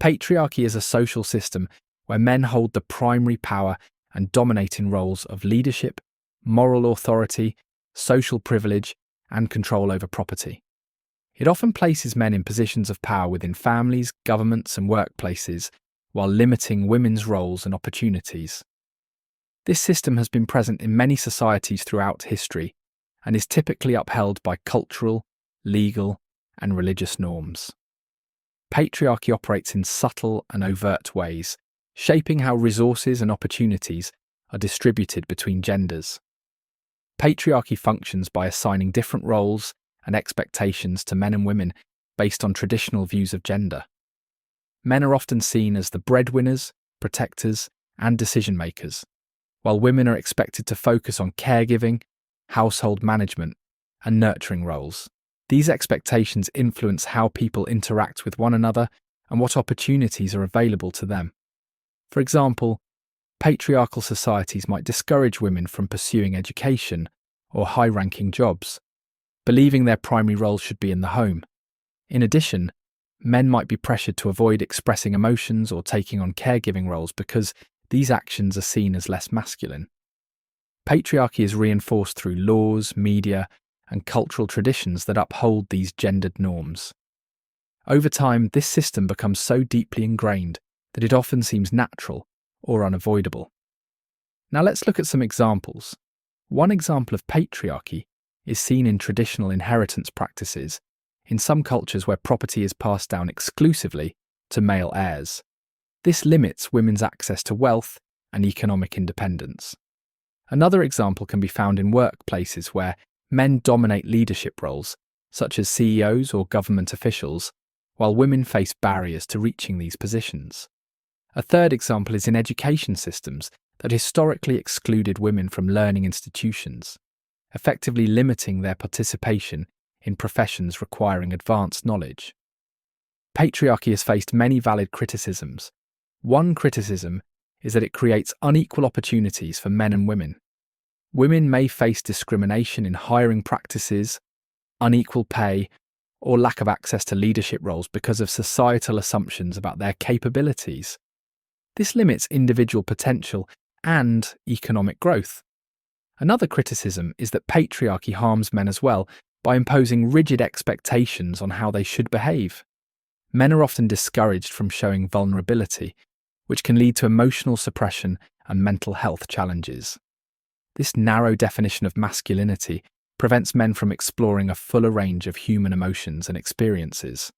Patriarchy is a social system where men hold the primary power and dominating roles of leadership, moral authority, social privilege, and control over property. It often places men in positions of power within families, governments, and workplaces, while limiting women's roles and opportunities. This system has been present in many societies throughout history and is typically upheld by cultural, legal, and religious norms. Patriarchy operates in subtle and overt ways, shaping how resources and opportunities are distributed between genders. Patriarchy functions by assigning different roles and expectations to men and women based on traditional views of gender. Men are often seen as the breadwinners, protectors, and decision-makers, while women are expected to focus on caregiving, household management, and nurturing roles. These expectations influence how people interact with one another and what opportunities are available to them. For example, patriarchal societies might discourage women from pursuing education or high-ranking jobs, believing their primary role should be in the home. In addition, men might be pressured to avoid expressing emotions or taking on caregiving roles because these actions are seen as less masculine. Patriarchy is reinforced through laws, media, and cultural traditions that uphold these gendered norms. Over time, this system becomes so deeply ingrained that it often seems natural or unavoidable. Now let's look at some examples. One example of patriarchy is seen in traditional inheritance practices in some cultures where property is passed down exclusively to male heirs. This limits women's access to wealth and economic independence. Another example can be found in workplaces where men dominate leadership roles, such as CEOs or government officials, while women face barriers to reaching these positions. A third example is in education systems that historically excluded women from learning institutions, effectively limiting their participation in professions requiring advanced knowledge. Patriarchy has faced many valid criticisms. One criticism is that it creates unequal opportunities for men and women. Women may face discrimination in hiring practices, unequal pay, or lack of access to leadership roles because of societal assumptions about their capabilities. This limits individual potential and economic growth. Another criticism is that patriarchy harms men as well by imposing rigid expectations on how they should behave. Men are often discouraged from showing vulnerability, which can lead to emotional suppression and mental health challenges. This narrow definition of masculinity prevents men from exploring a fuller range of human emotions and experiences.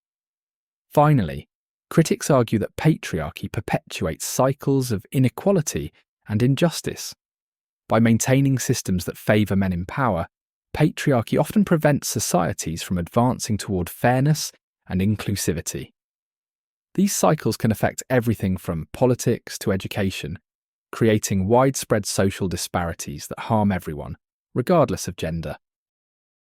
Finally, critics argue that patriarchy perpetuates cycles of inequality and injustice. By maintaining systems that favour men in power, patriarchy often prevents societies from advancing toward fairness and inclusivity. These cycles can affect everything from politics to education, creating widespread social disparities that harm everyone, regardless of gender.